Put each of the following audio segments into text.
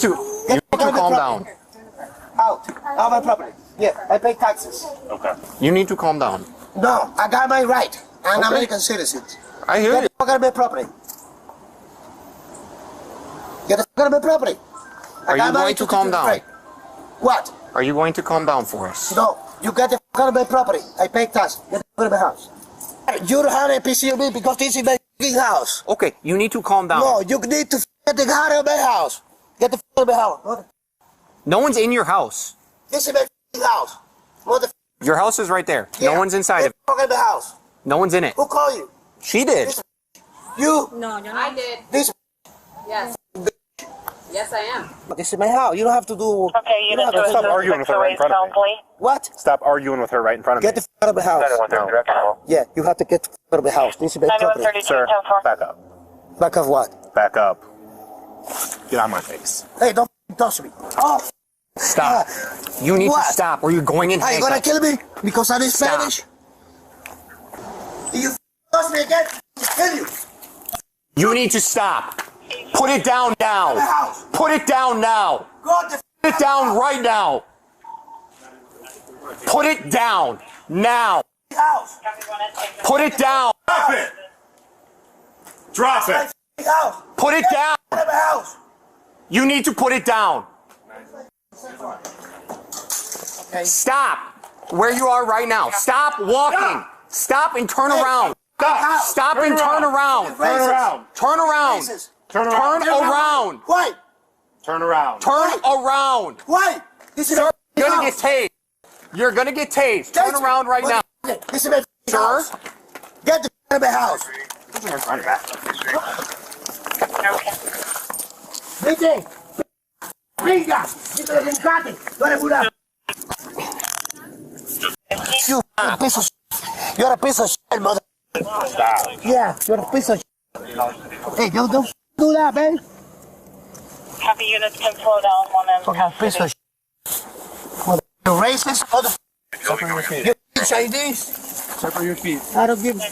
You need to calm down. Out of my property. Yeah, I pay taxes. Okay. You need to calm down. No, I got my right. I'm an American citizen. I hear you. Get the fuck out of my property. Get the fuck out of my property. Are you going to calm down? What? Are you going to calm down for us? No, you get the fuck out of my property. I pay tax. Get the fuck out of my house. You don't have a PC on me because this is my fucking house. Okay, you need to calm down. No, you need to get the hell out of my house. Get the fuck out of my house. No one's in your house. This is my fucking house. Your house is right there. Yeah. No one's inside of it. Get the fuck out of the house. No one's in it. Who called you? She did. You? No, I did. This. Yes. Yes, I am. This is my house. You don't have to do. Okay, you don't have to stop arguing with her right in front of me. What? Stop arguing with her right in front of me. Get the fuck out of the house. No. Yeah, you have to get the fuck out of the house. This is my property. Sir, back up. Back of what? Back up. Get on my face. Hey, don't touch me. Oh. Stop. You need to stop or you're going in. Are you gonna kill me? Because I'm in Spanish? If you touch me again, I'll kill you. You need to stop. Put it down now. Put it down now. Put it down right now. Put it down now. Put it down. Drop it. Drop it. Put it down. You need to put it down. Stop where you are right now. Stop walking. Stop and turn around. Stop and turn around. Turn around. Turn around. Turn around. Turn around. Why? Turn around. Turn around. Why? This is Sir, you're gonna get tased. You're gonna get tased. Turn around right now. This is my Sir? Get the out of my house. Vete. Venga. Dígale que encate. No eres una. You a piece of shit. You're a piece of shit, mother. Yeah, you're a piece of shit. Hey, don't do that, man. Copy units can slow down one end. Fucking piece of shit. Mother, you racist, mother. Separate your feet. You Chinese? Separate your feet. I don't give a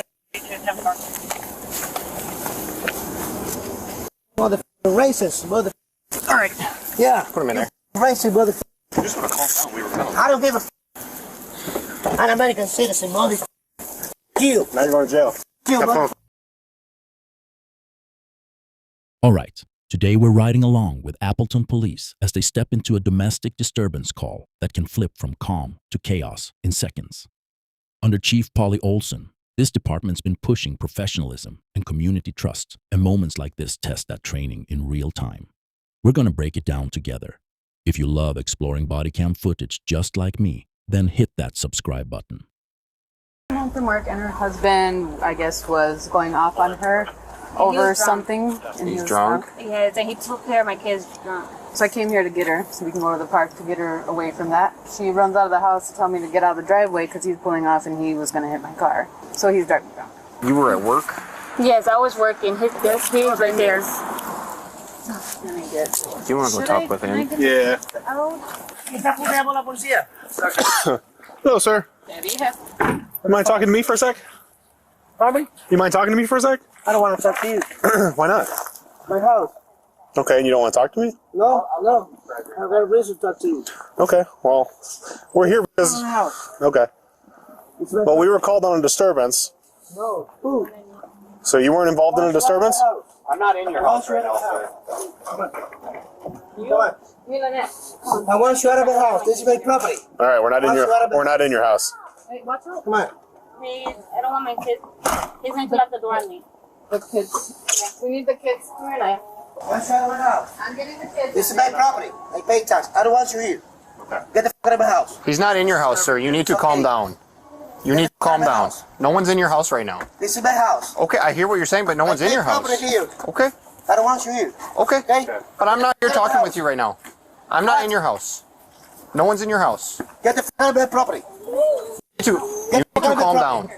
mother racist, mother. All right. Yeah. Put him in there. Racist, mother. You just want to calm down. We were telling I don't give a I'm an American citizen, mother. You. Now you're going to jail. You, mother. All right, today we're riding along with Appleton Police as they step into a domestic disturbance call that can flip from calm to chaos in seconds. Under Chief Polly Olson, this department's been pushing professionalism and community trust, and moments like this test that training in real time. We're going to break it down together. If you love exploring body cam footage just like me, then hit that subscribe button. Home from work and her husband, I guess, was going off on her over something. And He's drunk? Yes, and he took care of my kids drunk. So I came here to get her so we can go to the park to get her away from that. She runs out of the house to tell me to get out of the driveway because he's pulling off and he was going to hit my car. So he's driving drunk. You were at work? Yes, I was working. He was right there. Do you want to go talk with him? Yeah. Hello, sir. You mind talking to me for a sec? Pardon me? You mind talking to me for a sec? I don't want to talk to you. Why not? My house. Okay, and you don't want to talk to me? No. I've got a reason to talk to you. Okay, well, we're here because... My house. Okay. Well, we were called on a disturbance. No. Who? So you weren't involved in a disturbance? I'm not in your house right now. Come on. I want you out of the house. This is my property. All right, we're not in your house. Wait, watch out. Come on. Please, I don't want my kids. He's going to lock the door on me. The kids. We need the kids. Come here, Naya. Want you out of my house. I'm getting the kids. This is my property. I pay tax. I don't want you here. Get the fuck out of my house. He's not in your house, sir. You need to calm down. You need to calm down. No one's in your house right now. This is my house. Okay, I hear what you're saying, but no one's in your house. Here. Okay. I don't want you here. Okay. Okay? But I'm not here talking with you right now. I'm not in your house. No one's in your house. Get the fuck out of my property. You need to calm down.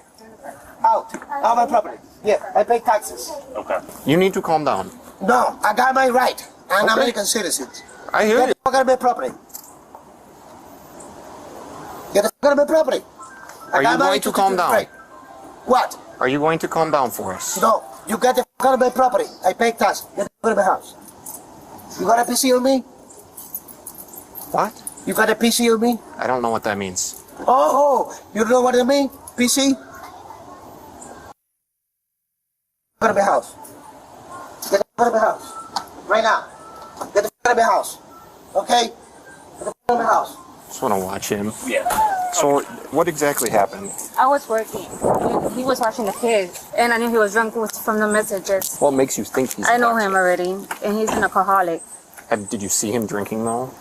Out of my property. Yeah, I pay taxes. Okay. You need to calm down. No, I got my right. I'm an American citizen. I hear Get you. the fuck out of my property. Get the fuck out of my property. Are you going to calm down? What? Are you going to calm down for us? No, you get the fuck out of my property. I pay tax. Get the fuck out of my house. You got a PC on me? What? You got a PC on me? I don't know what that means. Oh, you don't know what I mean? PC? Get out of my house. Get out of my house. Right now. Get the out of my house. Okay? Get the out of my house. Just want to watch him. Yeah. So, what exactly happened? I was working. He was watching the kids, and I knew he was drunk from the messages. What makes you think he's I know drunk? him already, and he's an alcoholic. Did you see him drinking though?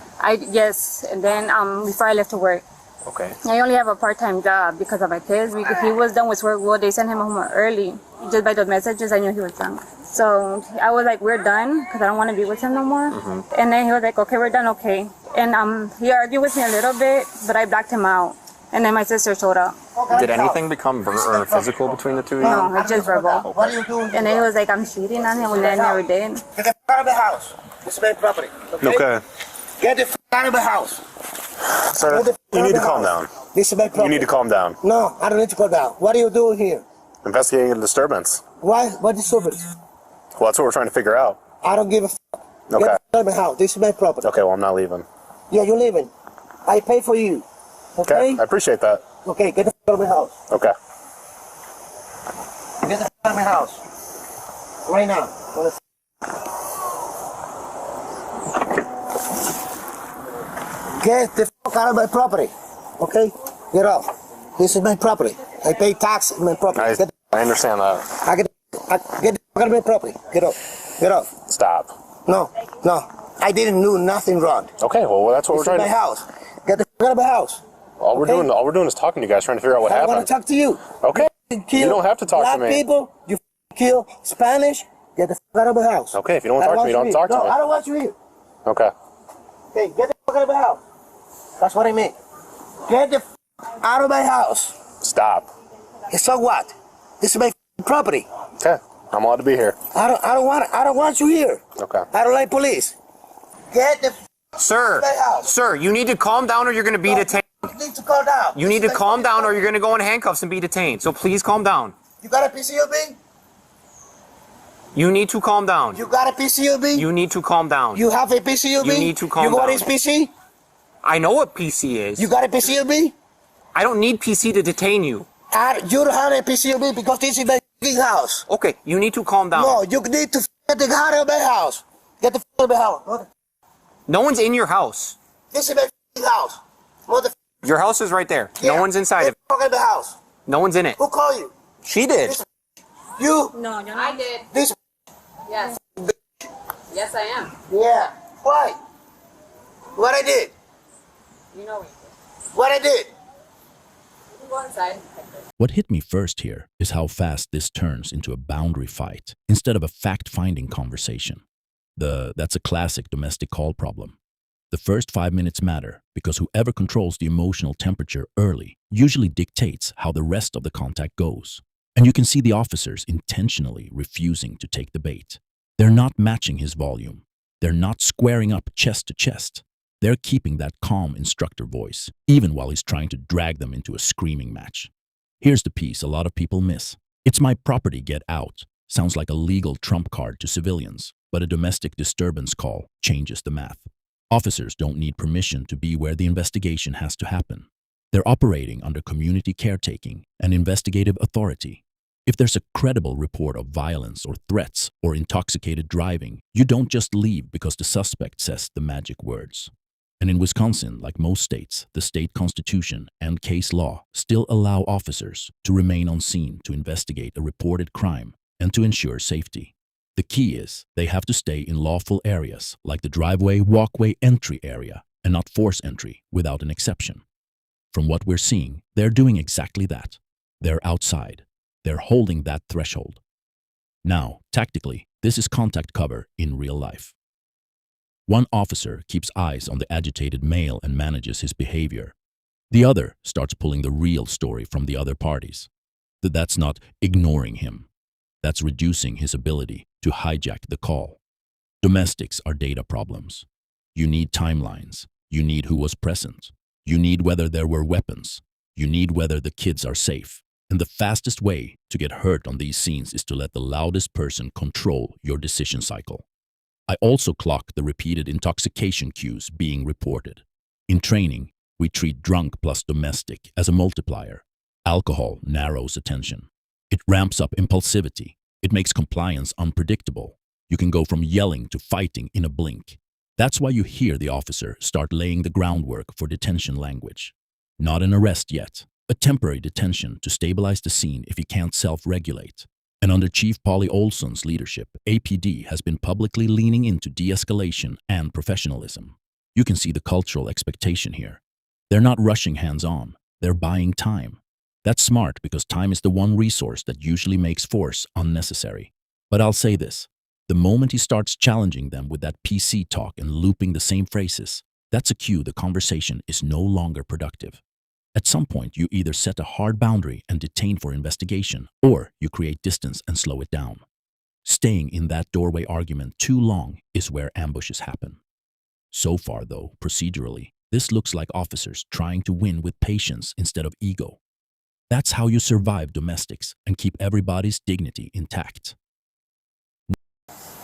Yes, and then before I left to work, Okay. I only have a part-time job because of my kids. He was done with work. Well, they sent him home early. Just by those messages, I knew he was drunk. So I was like, we're done, because I don't want to be with him no more. And then he was like, okay, we're done, okay. And he argued with me a little bit, but I blacked him out. And then my sister showed up. Did anything become physical between the two of you? No, it's just verbal. What are you doing? And then he was like, I'm cheating on him, and I never did. Get the out of the house. This is my property. Okay. Get the out of the house. Sir, you need to calm down. This is my property. You need to calm down. No, I don't need to calm down. What are you doing here? Investigating a disturbance. Why? What disturbance? Well, that's what we're trying to figure out. I don't give a f***. Okay. Get out of my house. This is my property. Okay, well, I'm not leaving. Yeah, you're leaving. I pay for you. Okay, Okay? I appreciate that. Okay, get the f*** out of my house. Okay. Get the f*** out of my house. Right now. Get the f*** out of my property. Okay? Get off. This is my property. I pay tax on my property. Get I understand that. get the f*** out of my property. Get off. Get off. Stop. No. I didn't do nothing wrong. Okay, well, that's what This we're is trying my to. house. Get the f*** out of my house. All we're doing is talking to you guys, trying to figure out what I want happened. to talk to you. Okay. Kill You don't have to talk to black me. people. You kill Spanish. Get the f*** out of my house. Okay, if you don't want to talk to me, you don't have to talk to No, me. I don't want you here. Okay. Okay, get the f*** out of my house. That's what I mean. Get the f*** out of my house. Stop. So what? This is my f***ing property. Okay. I'm allowed to be here. I don't want you here. Okay. I don't like police. Get the f*** Sir, My house. sir, you need to calm down or you're going to be detained. You need to calm down. You need to calm down or you're going to go in handcuffs and be detained. So please calm down. You got a PCOB? You need to calm down. You got a PCOB? You need to calm down. You have a PCOB? You need to calm You got down. his PC? I know what PC is. You got a PCOB? I don't need PC to detain you. You don't have a PCOB because this is my f***ing house. Okay, you need to calm down. No, you need to get the out of my house. Get the f*** out of my house. No one's in your house. This is my f***ing house. Mother. Your house is right there. No one's inside of it. Get the f*** out of my house. No one's in it. Who called you? She did. You? No, I did. This? Yes. Yes, I am. Yeah. Why? What I did? You know me. What I did? You can go inside. What hit me first here is how fast this turns into a boundary fight instead of a fact-finding conversation. That's a classic domestic call problem. The first 5 minutes matter because whoever controls the emotional temperature early usually dictates how the rest of the contact goes. And you can see the officers intentionally refusing to take the bait. They're not matching his volume. They're not squaring up chest to chest. They're keeping that calm instructor voice, even while he's trying to drag them into a screaming match. Here's the piece a lot of people miss. It's my property, get out. Sounds like a legal trump card to civilians, but a domestic disturbance call changes the math. Officers don't need permission to be where the investigation has to happen. They're operating under community caretaking and investigative authority. If there's a credible report of violence or threats or intoxicated driving, you don't just leave because the suspect says the magic words. And in Wisconsin, like most states, the state constitution and case law still allow officers to remain on scene to investigate a reported crime and to ensure safety. The key is they have to stay in lawful areas like the driveway, walkway, entry area and not force entry without an exception. From what we're seeing, they're doing exactly that. They're outside. They're holding that threshold. Now, tactically, this is contact cover in real life. One officer keeps eyes on the agitated male and manages his behavior. The other starts pulling the real story from the other parties. That's not ignoring him. That's reducing his ability to hijack the call. Domestics are data problems. You need timelines. You need who was present. You need whether there were weapons. You need whether the kids are safe. And the fastest way to get hurt on these scenes is to let the loudest person control your decision cycle. I also clock the repeated intoxication cues being reported. In training, we treat drunk plus domestic as a multiplier. Alcohol narrows attention. It ramps up impulsivity. It makes compliance unpredictable. You can go from yelling to fighting in a blink. That's why you hear the officer start laying the groundwork for detention language. Not an arrest yet, a temporary detention to stabilize the scene if he can't self-regulate. And under Chief Polly Olson's leadership, APD has been publicly leaning into de-escalation and professionalism. You can see the cultural expectation here. They're not rushing hands-on, they're buying time. That's smart because time is the one resource that usually makes force unnecessary. But I'll say this, the moment he starts challenging them with that PC talk and looping the same phrases, that's a cue the conversation is no longer productive. At some point, you either set a hard boundary and detain for investigation, or you create distance and slow it down. Staying in that doorway argument too long is where ambushes happen. So far, though, procedurally, this looks like officers trying to win with patience instead of ego. That's how you survive domestics and keep everybody's dignity intact.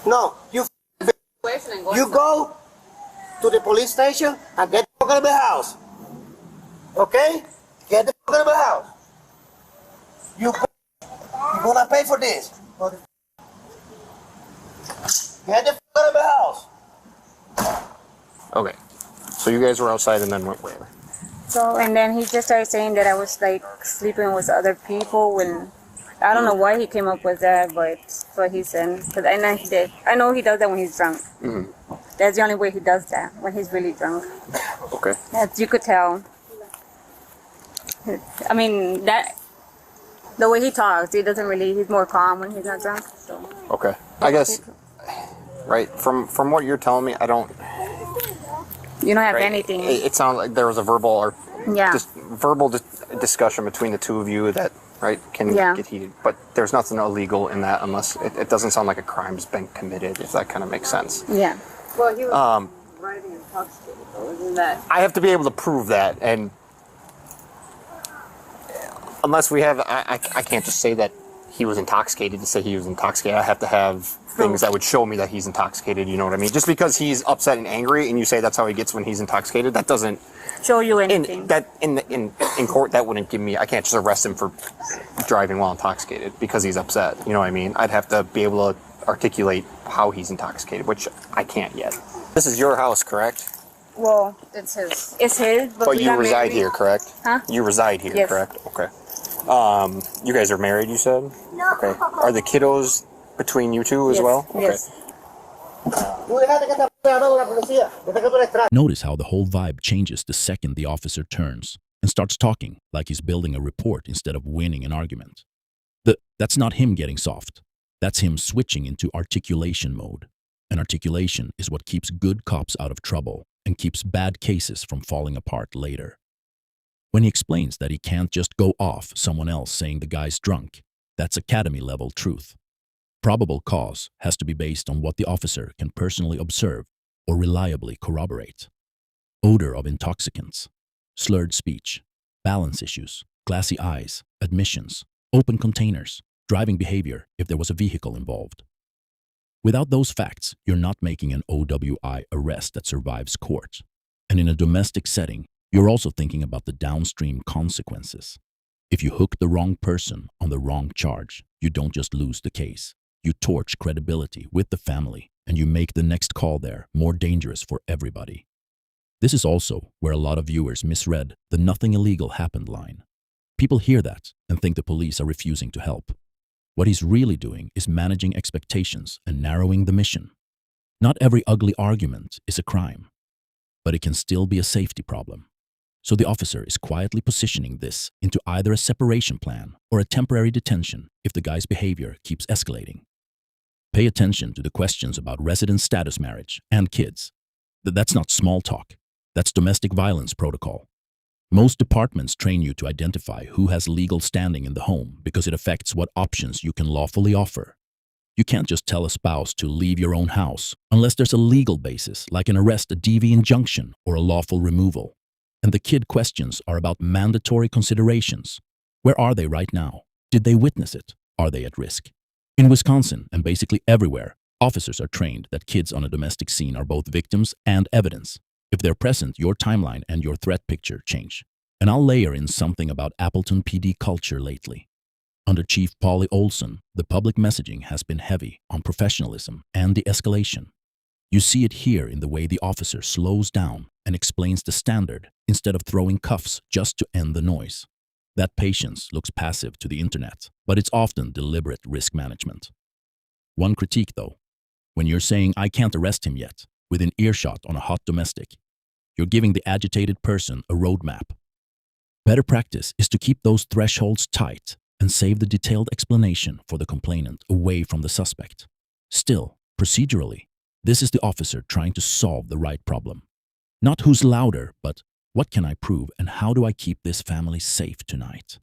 No, you go to the police station and get the fuck out of the house. Okay? Get the fuck out of the house. You're gonna pay for this. Get the fuck out of the house. Okay. So you guys were outside and then went where? So, and then he just started saying that I was like sleeping with other people, and I don't know why he came up with that, but what he said, because I know he did. I know he does that when he's drunk. Mm-hmm. That's the only way he does that, when he's really drunk. Okay. As you could tell. I mean, that the way he talks, he doesn't really, he's more calm when he's not drunk. So. Okay. I guess, right, from what you're telling me, I don't... You don't have right, anything. It sounds like there was a verbal or yeah. just verbal discussion between the two of you that, right, can get heated. But there's nothing illegal in that unless it doesn't sound like a crime's been committed, if that kind of makes sense. Yeah. Well, he was riding intoxicated, though, isn't that? I have to be able to prove that, and unless we have, I can't just say that he was intoxicated to say he was intoxicated. I have to have things that would show me that he's intoxicated, you know what I mean? Just because he's upset and angry and you say that's how he gets when he's intoxicated, that doesn't show you anything. In court, that wouldn't give me, I can't just arrest him for driving while intoxicated because he's upset, you know what I mean? I'd have to be able to articulate how he's intoxicated, which I can't yet. This is your house, correct? Well, it's his. It's his, but you reside here, correct? Huh? You reside here, yes. Correct? Okay. You guys are married, you said? No. Okay. Are the kiddos between you two as yes. well? Okay. Yes. Notice how the whole vibe changes the second the officer turns and starts talking like he's building a report instead of winning an argument. That's not him getting soft. That's him switching into articulation mode. And articulation is what keeps good cops out of trouble and keeps bad cases from falling apart later. When he explains that he can't just go off someone else saying the guy's drunk, that's academy-level truth. Probable cause has to be based on what the officer can personally observe or reliably corroborate. Odor of intoxicants, slurred speech, balance issues, glassy eyes, admissions, open containers, driving behavior if there was a vehicle involved. Without those facts, you're not making an OWI arrest that survives court. And in a domestic setting, you're also thinking about the downstream consequences. If you hook the wrong person on the wrong charge, you don't just lose the case. You torch credibility with the family, and you make the next call there more dangerous for everybody. This is also where a lot of viewers misread the "nothing illegal happened" line. People hear that and think the police are refusing to help. What he's really doing is managing expectations and narrowing the mission. Not every ugly argument is a crime, but it can still be a safety problem. So the officer is quietly positioning this into either a separation plan or a temporary detention if the guy's behavior keeps escalating. Pay attention to the questions about residence status marriage and kids. That's not small talk. That's domestic violence protocol. Most departments train you to identify who has legal standing in the home because it affects what options you can lawfully offer. You can't just tell a spouse to leave your own house unless there's a legal basis like an arrest, a DV injunction, or a lawful removal. And the kid questions are about mandatory considerations. Where are they right now? Did they witness it? Are they at risk? In Wisconsin and basically everywhere, officers are trained that kids on a domestic scene are both victims and evidence. If they're present, your timeline and your threat picture change. And I'll layer in something about Appleton PD culture lately. Under Chief Polly Olson, the public messaging has been heavy on professionalism and de-escalation. You see it here in the way the officer slows down and explains the standard instead of throwing cuffs just to end the noise. That patience looks passive to the internet, but it's often deliberate risk management. One critique though, when you're saying I can't arrest him yet, within earshot on a hot domestic, you're giving the agitated person a roadmap. Better practice is to keep those thresholds tight and save the detailed explanation for the complainant away from the suspect. Still, procedurally, this is the officer trying to solve the right problem. Not who's louder, but what can I prove and how do I keep this family safe tonight?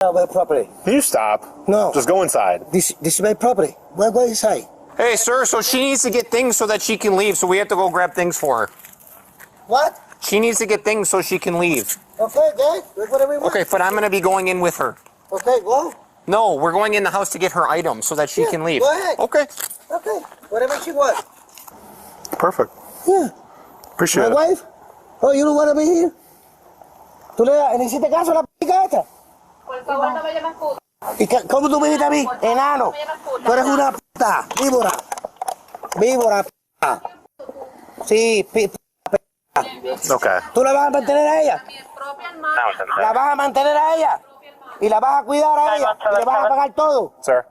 My property. Can you stop? No. Just go inside. This is my property. What is say? Hey, sir, so she needs to get things so that she can leave, so we have to go grab things for her. What? She needs to get things so she can leave. Okay, good. Whatever you want. Okay, but I'm going to be going in with her. Okay, go. No, we're going in the house to get her items so that she can leave. Go ahead. Okay. Okay, whatever she wants. Perfect. Yeah. Appreciate My it. wife? Oh, you don't want to be here? ¿Tú le hiciste caso a la pica esta? Por favor, no me llames puta. ¿Y cómo tú me dijiste a mí? Enano. Tú eres una puta. Víbora. Víbora. Puta. Sí, Okay. ¿Tú la vas a mantener a ella? ¿La vas a mantener a ella? ¿Y la vas a cuidar a ella? ¿Y le vas a pagar todo? Sir.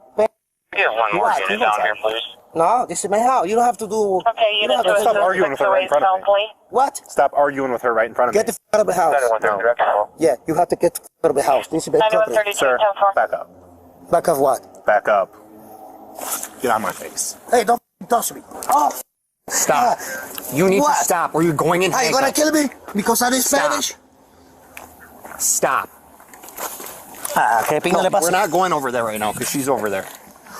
You have one more What? unit down here, please. No, this is my house. You don't have to do... Okay, you don't unit have to Stop to arguing with her right in front of me. What? Stop arguing with her right in front of Get me. the f out of the house. Yeah, you have to get the f out of the house. This is my property. 9132, Sir, 10-4. back up. Back of what? Back up. Get out of my face. Hey, don't touch me. Oh, Stop. You need What? to stop or you're going in are you gonna handcuffs. kill me because I'm Spanish? Stop. ¿Qué pingo le We're pasa? not going over there right now because she's over there.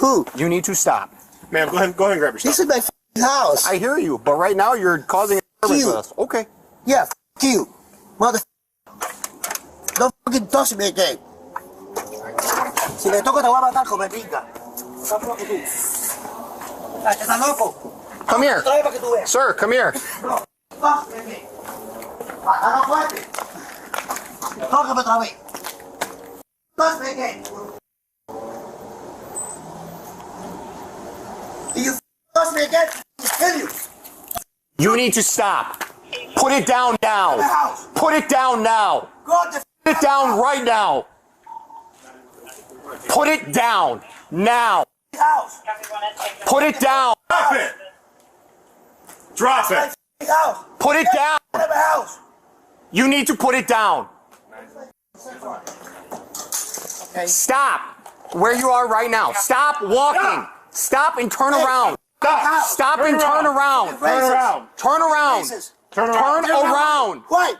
Who? You need to stop. Ma'am, go ahead and grab your This stuff. is my f***ing house. I hear you, but right now you're causing a disturbance You. with us. Okay. Yeah, f*** you. Mother. Don't fucking touch me again. Si le toco te voy a matar con mi pinga. Estás loco tú. ¿Estás loco? Come here. Trae para que tú veas. Sir, come here. No, tócame again. Hasta fuerte. Tócame otra vez. Touch me again. If you touch me again, I'll kill you. You need to stop. Put it down now. The house. Put it down now. Go the Put it down right now. Put it down now. house. Put it down. Drop it. Drop it. House. Put it down. Out of the house. You need to put it down. Stop where you are right now. Stop walking. Stop and turn around. Stop. Stop and turn around. Turn around. Turn around. Racist. Turn Turn around. around. Why?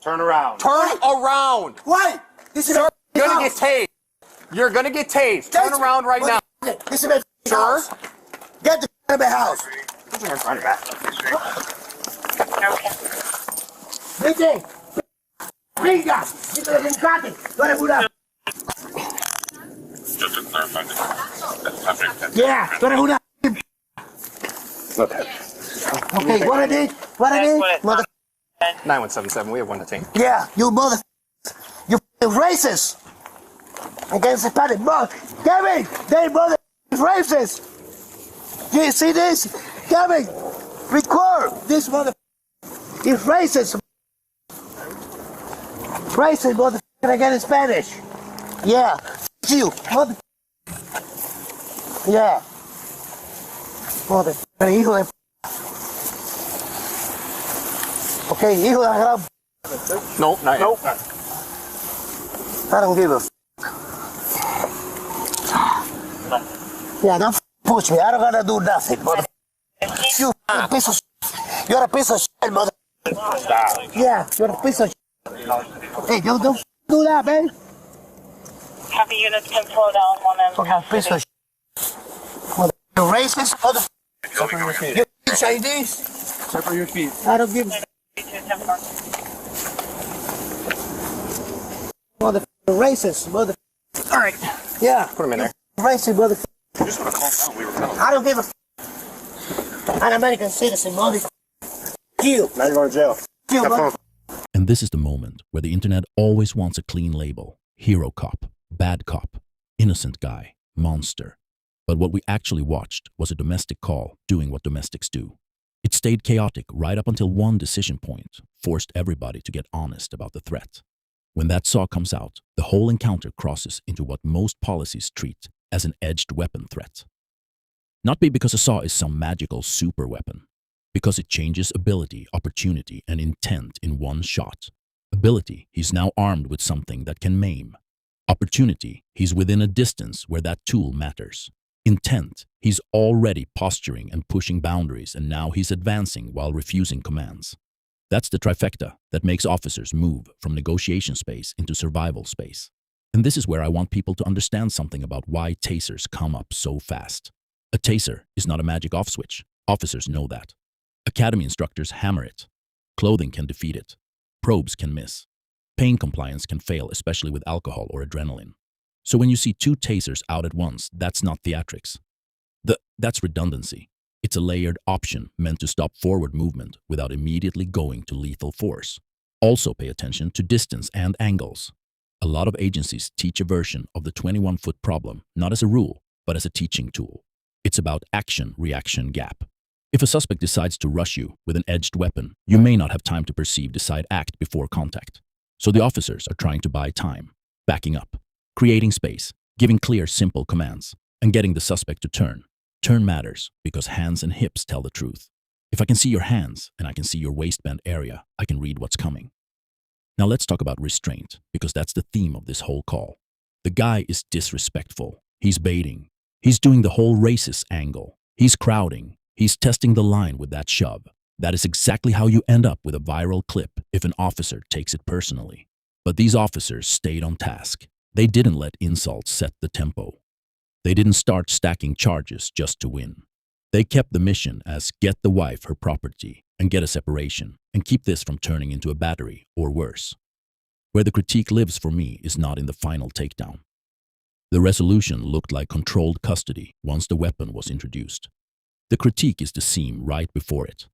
Turn around. Turn around. Why? This is Sir, my you're gonna house. get tased. You're gonna get tased. Turn around right now. This is my Sir? house. Get the out of my house. Vete. Venga. Quita el encate. Tú eres una... Yeah, tú eres una... Okay. Okay, what I did? Mother... 9177, we have one detained. Yeah, you mother... You racist. Against the Spanish. Kevin, they mother racist. Do you see this? Kevin, record this mother... He's racist. Racist motherfucker again in Spanish. Yeah. F you. Mother... Yeah. Motherfucker, hijo de... Okay, hijo de la gran... Nope, not Nope. I don't give a f. Yeah, don't push me. I don't gotta do nothing, mother. You a piece of shit. You're a piece of shit, mother. Yeah, you're a piece of shit. Hey, don't do that, man. Copy units can slow down one end. Fucking piece of shit. Mother, you racist, mother. Separate your feet. You Chinese. Separate your feet. I don't give a mother racist, mother. All right. Yeah. Put him in there. Racist, mother. You just want to calm down. We were telling I don't give a f. An American citizen, mother. Kill. Now you're going to jail. Kill, bro. And this is the moment where the internet always wants a clean label. Hero cop, bad cop, innocent guy, monster. But what we actually watched was a domestic call doing what domestics do. It stayed chaotic right up until one decision point forced everybody to get honest about the threat. When that saw comes out, the whole encounter crosses into what most policies treat as an edged weapon threat. Not because a saw is some magical super weapon, because it changes ability, opportunity, and intent in one shot. Ability, he's now armed with something that can maim. Opportunity, he's within a distance where that tool matters. Intent, he's already posturing and pushing boundaries, and now he's advancing while refusing commands. That's the trifecta that makes officers move from negotiation space into survival space. And this is where I want people to understand something about why tasers come up so fast. A taser is not a magic off switch. Officers know that. Academy instructors hammer it. Clothing can defeat it. Probes can miss. Pain compliance can fail, especially with alcohol or adrenaline. So when you see two tasers out at once, that's not theatrics. That's redundancy. It's a layered option meant to stop forward movement without immediately going to lethal force. Also pay attention to distance and angles. A lot of agencies teach a version of the 21-foot problem, not as a rule, but as a teaching tool. It's about action-reaction gap. If a suspect decides to rush you with an edged weapon, you may not have time to perceive, decide, act before contact. So the officers are trying to buy time, backing up, creating space, giving clear, simple commands, and getting the suspect to turn. Turn matters because hands and hips tell the truth. If I can see your hands and I can see your waistband area, I can read what's coming. Now let's talk about restraint, because that's the theme of this whole call. The guy is disrespectful. He's baiting. He's doing the whole racist angle. He's crowding. He's testing the line with that shove. That is exactly how you end up with a viral clip if an officer takes it personally. But these officers stayed on task. They didn't let insults set the tempo. They didn't start stacking charges just to win. They kept the mission as get the wife her property and get a separation and keep this from turning into a battery or worse. Where the critique lives for me is not in the final takedown. The resolution looked like controlled custody once the weapon was introduced. The critique is the seam right before it.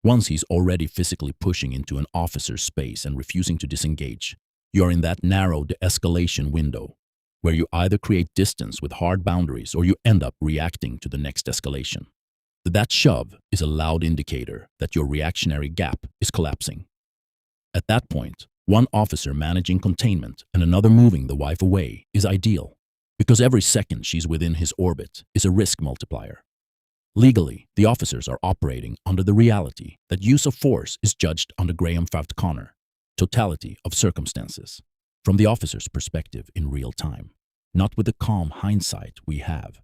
Once he's already physically pushing into an officer's space and refusing to disengage, you're in that narrow de-escalation window where you either create distance with hard boundaries or you end up reacting to the next escalation. That shove is a loud indicator that your reactionary gap is collapsing. At that point, one officer managing containment and another moving the wife away is ideal, because every second she's within his orbit is a risk multiplier. Legally, the officers are operating under the reality that use of force is judged under Graham Pfaft Connor, totality of circumstances, from the officer's perspective in real time, not with the calm hindsight we have.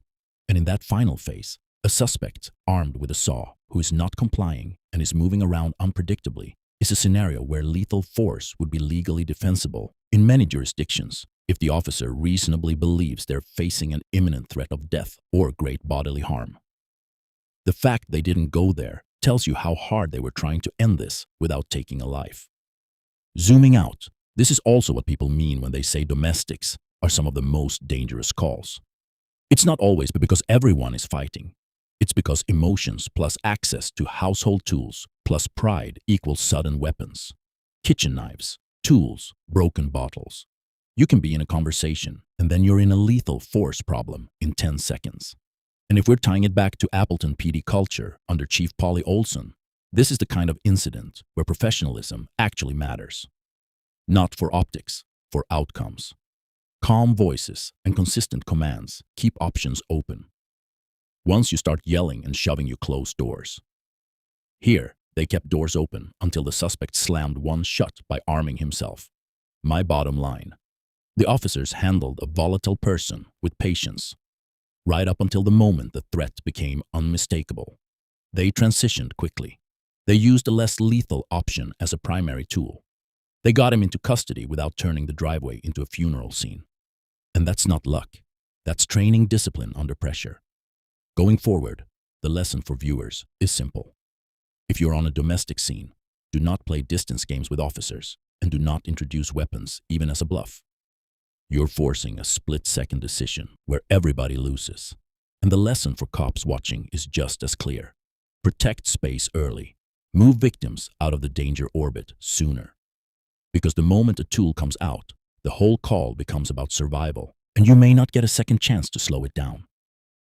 And in that final phase, a suspect armed with a saw who is not complying and is moving around unpredictably is a scenario where lethal force would be legally defensible in many jurisdictions if the officer reasonably believes they're facing an imminent threat of death or great bodily harm. The fact they didn't go there tells you how hard they were trying to end this without taking a life. Zooming out, this is also what people mean when they say domestics are some of the most dangerous calls. It's not always because everyone is fighting. It's because emotions plus access to household tools plus pride equals sudden weapons. Kitchen knives, tools, broken bottles. You can be in a conversation and then you're in a lethal force problem in 10 seconds. And if we're tying it back to Appleton PD culture under Chief Polly Olson, this is the kind of incident where professionalism actually matters. Not for optics, for outcomes. Calm voices and consistent commands keep options open. Once you start yelling and shoving, you close doors. Here, they kept doors open until the suspect slammed one shut by arming himself. My bottom line, the officers handled a volatile person with patience, right up until the moment the threat became unmistakable. They transitioned quickly. They used a less lethal option as a primary tool. They got him into custody without turning the driveway into a funeral scene. And that's not luck. That's training discipline under pressure. Going forward, the lesson for viewers is simple. If you're on a domestic scene, do not play distance games with officers and do not introduce weapons even as a bluff. You're forcing a split-second decision where everybody loses. And the lesson for cops watching is just as clear. Protect space early. Move victims out of the danger orbit sooner. Because the moment a tool comes out, the whole call becomes about survival, and you may not get a second chance to slow it down.